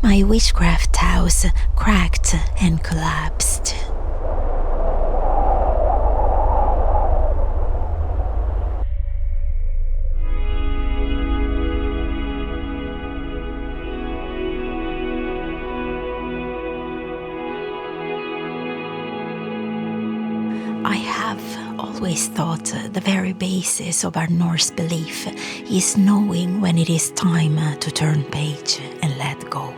My witchcraft house cracked and collapsed. I have always thought the very basis of our Norse belief is knowing when it is time to turn page and let go.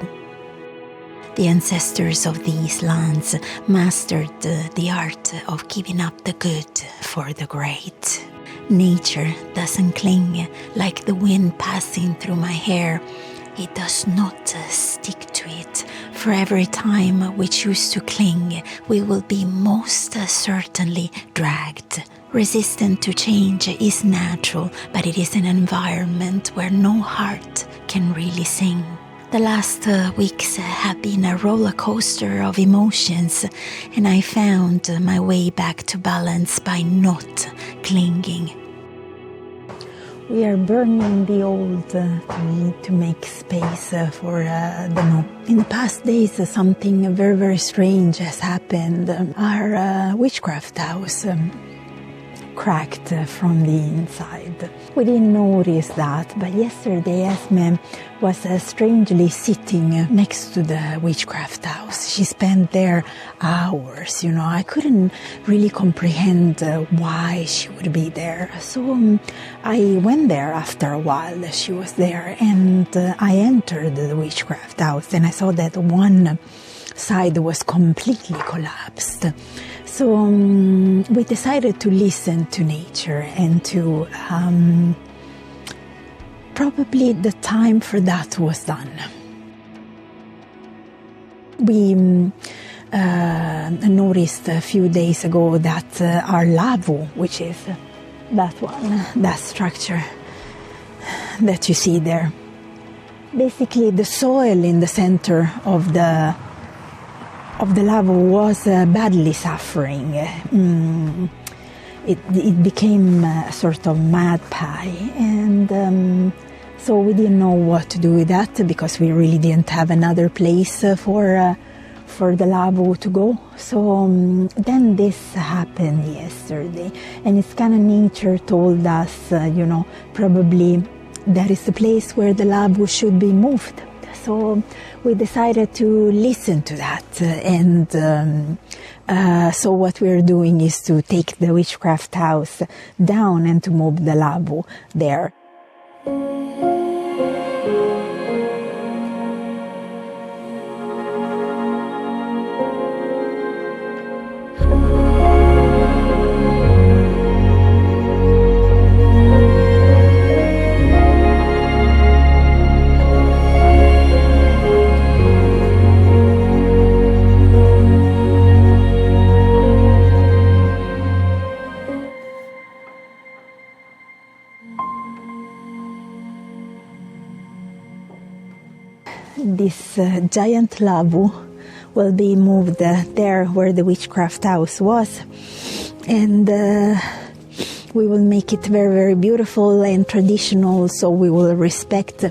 The ancestors of these lands mastered the art of giving up the good for the great. Nature doesn't cling like the wind passing through my hair. It does not stick to it. For every time we choose to cling, we will be most certainly dragged. Resistance to change is natural, but it is an environment where no heart can really sing. The last weeks have been a roller coaster of emotions, and I found my way back to balance by not clinging. We are burning the old to make space for the new. In the past days, something very, very strange has happened. Our witchcraft house cracked from the inside. We didn't notice that, but yesterday Esme was strangely sitting next to the witchcraft house. She spent there hours, I couldn't really comprehend why she would be there. So I went there after a while. She was there, and I entered the witchcraft house, and I saw that one side was completely collapsed. So we decided to listen to nature, and to probably the time for that was done. We noticed a few days ago that our lavvo, which is that one, that structure that you see there, basically the soil in the center of the lavvo was badly suffering. It became a sort of mad pie, and so we didn't know what to do with that, because we really didn't have another place for the lavvo to go. So then this happened yesterday, and it's kind of nature told us, probably that is the place where the lavvo should be moved. So we decided to listen to that, and so what we're doing is to take the witchcraft house down and to move the lavvo there. This giant lavvo will be moved there where the witchcraft house was, and we will make it very, very beautiful and traditional, so we will respect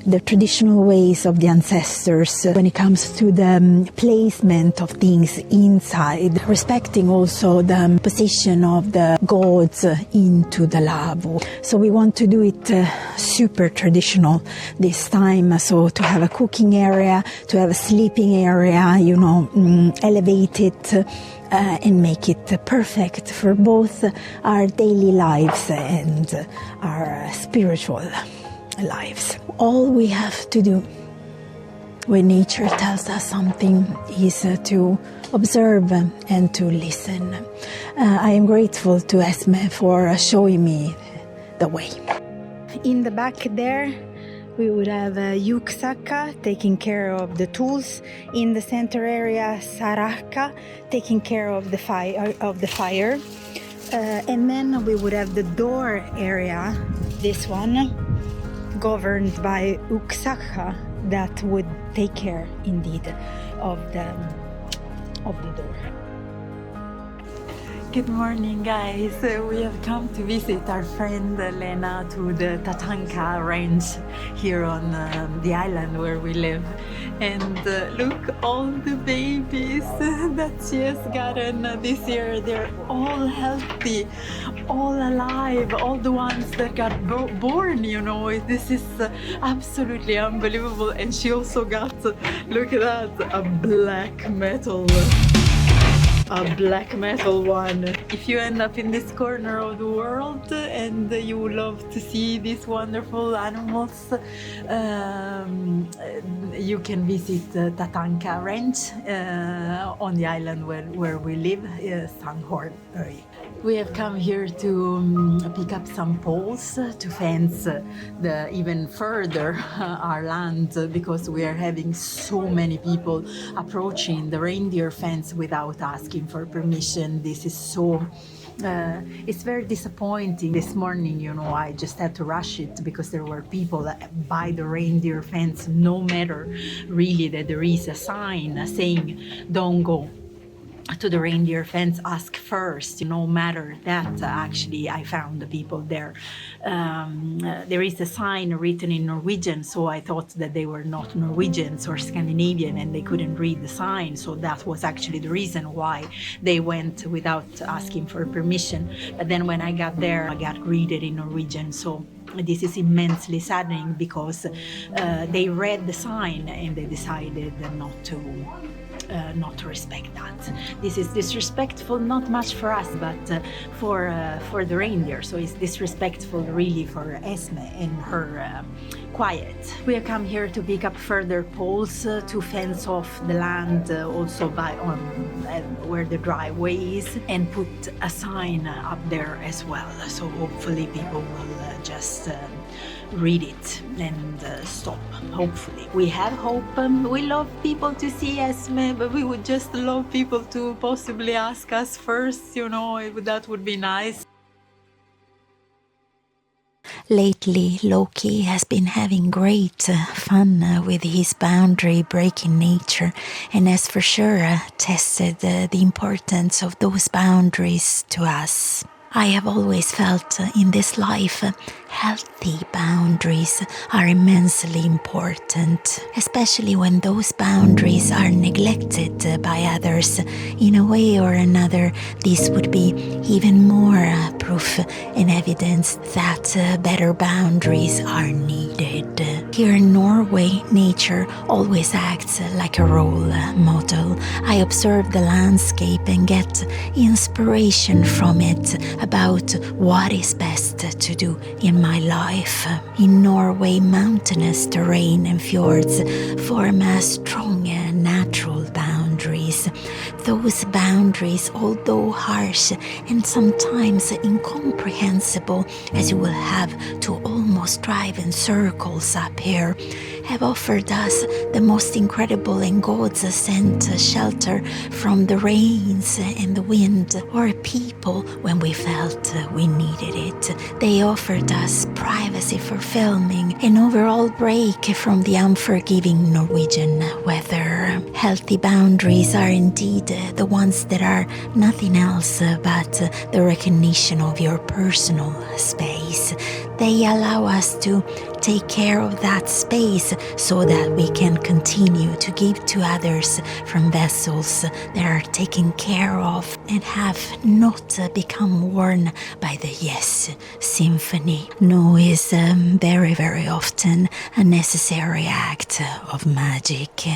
the traditional ways of the ancestors when it comes to the placement of things inside, respecting also the position of the gods into the lavvo. So we want to do it super traditional this time, so to have a cooking area, to have a sleeping area, elevate it and make it perfect for both our daily lives and our spiritual lives. All we have to do when nature tells us something is to observe and to listen. I am grateful to Esme for showing me the way. In the back there, we would have Yuksaka taking care of the tools. In the center area, Saraka taking care of the fire. And then we would have the door area, this one, governed by Uksaka, that would take care indeed of the door. Good morning, guys. We have come to visit our friend Lena to the Tatanka range here on the island where we live. And look, all the babies that she has gotten this year, they're all healthy, all alive, all the ones that got born, you know. This is absolutely unbelievable. And she also got, look at that, a black metal one. If you end up in this corner of the world and you love to see these wonderful animals, you can visit Tatanka Ranch on the island where we live, Sandhorn. We have come here to pick up some poles to fence even further our land, because we are having so many people approaching the reindeer fence without asking for permission. This is so it's very disappointing. This morning, you know, I just had to rush it because there were people by the reindeer fence, no matter really that there is a sign saying don't go to the reindeer fence, ask first. No matter that, actually I found the people there. There is a sign written in Norwegian, so I thought that they were not Norwegians or Scandinavian and they couldn't read the sign, so that was actually the reason why they went without asking for permission. But then when I got there, I got greeted in Norwegian, so this is immensely saddening, because they read the sign and they decided not to respect that. This is disrespectful, not much for us, but for the reindeer. So it's disrespectful really for Esme and her quiet. We have come here to pick up further poles to fence off the land, also where the driveway is, and put a sign up there as well. So hopefully people will just read it and stop. Hopefully. We have hope. We love people to see Esme, but we would just love people to possibly ask us first, you know, that would be nice. Lately, Loki has been having great fun with his boundary-breaking nature, and has for sure tested the importance of those boundaries to us. I have always felt in this life healthy boundaries are immensely important, especially when those boundaries are neglected by others. In a way or another, this would be even more proof and evidence that better boundaries are needed. Here in Norway, nature always acts like a role model. I observe the landscape and get inspiration from it about what is best to do in my life. In Norway, mountainous terrain and fjords form strong natural boundaries. Those boundaries, although harsh and sometimes incomprehensible, as you will have to almost drive in circles up here, have offered us the most incredible and God-sent shelter from the rains and the wind, or people when we felt we needed it. They offered us privacy for filming, an overall break from the unforgiving Norwegian weather. Healthy boundaries are indeed the ones that are nothing else but the recognition of your personal space. They allow us to take care of that space so that we can continue to give to others from vessels that are taken care of and have not become worn by the yes symphony. No is very, very often a necessary act of magic.